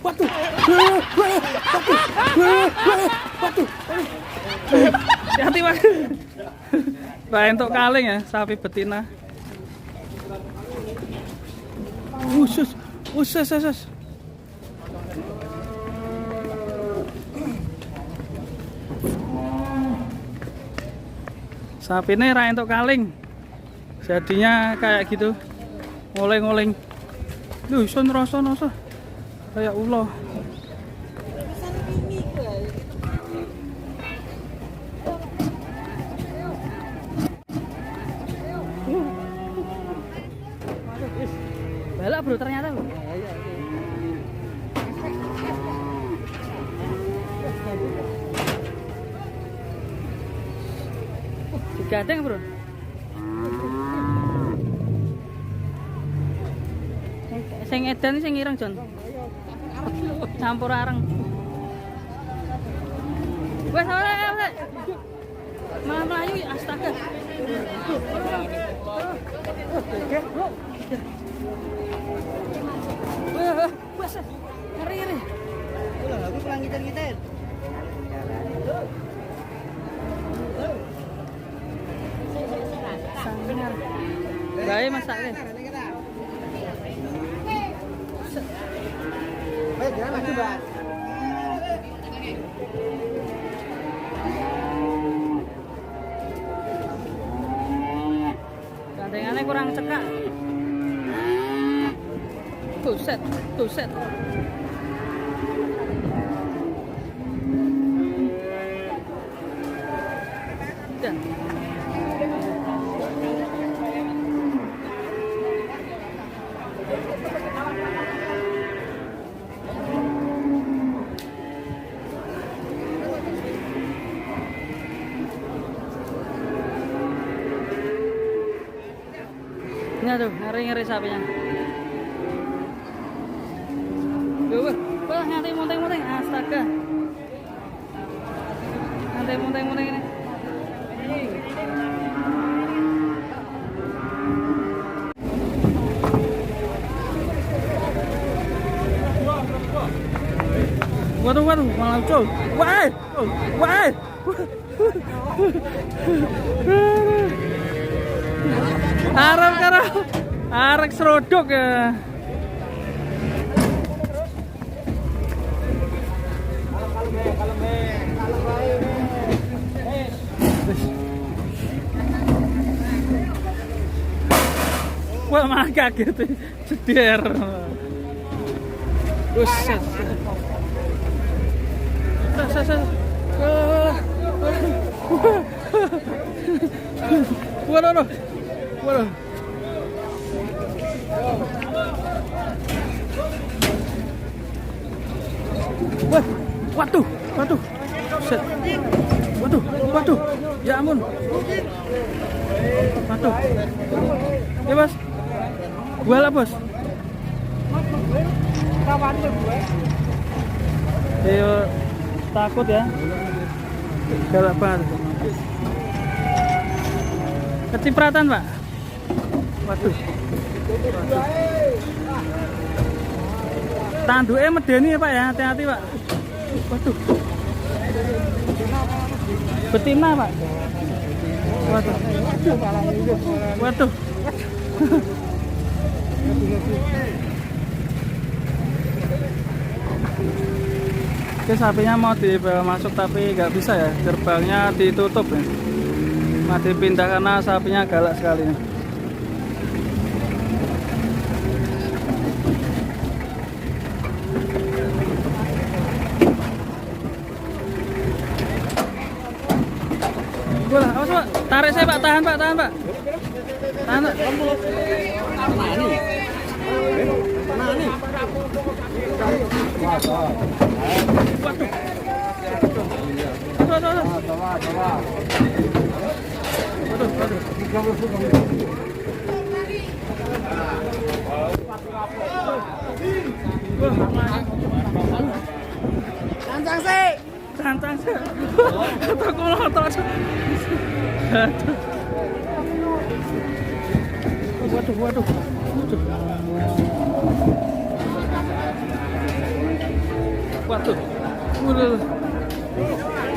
Waduh. Waduh. Hati-hati, Mas. Bah, untuk kaling ya, sapi betina. Usus. Sapi ini rai untuk kaling. Jadinya kayak gitu. Ngoleng-ngoleng. Duh, son rasa. Kayak ulo. Balak bro ternyata bro. Digadeng bro. Sing edan sing ireng Jon. Campur areng. Wes ora. Malah melayu astaga. Wes ngeri. Ulah aku pulang ngiter-ngiter. Sangar. Bae masake. Baik, jangan maju, Mbak. Gandengannya kurang cekak. Buset. Dan ini tuh ngeri sapinya. Wah, nganti munteng-munteng, astaga. Nganti munteng-munteng ini. Waduh, malah col. Wah. Arek serodok ya. Wah, malah kaget jeder. Buset. Waduh. Waduh. Set. Waduh. Ya ampun. Waduh. Ya, Bos. Buala, Bos. Ayo takut ya. Galak banget. Kecipratan, Pak. Waduh. Tanduke medeni ya, Pak ya. Hati-hati, Pak. Waduh. Betina, Pak. Waduh. Oke, sapinya mau dibawa masuk tapi nggak bisa ya, gerbangnya ditutup ya. Mau dipindah karena sapinya galak sekali nih. Bola, awas Pak, tarik saya Pak, tahan Pak. Tahan Pak. Cancang sih. Aku ngotot. Waduh. Waduh. Waduh.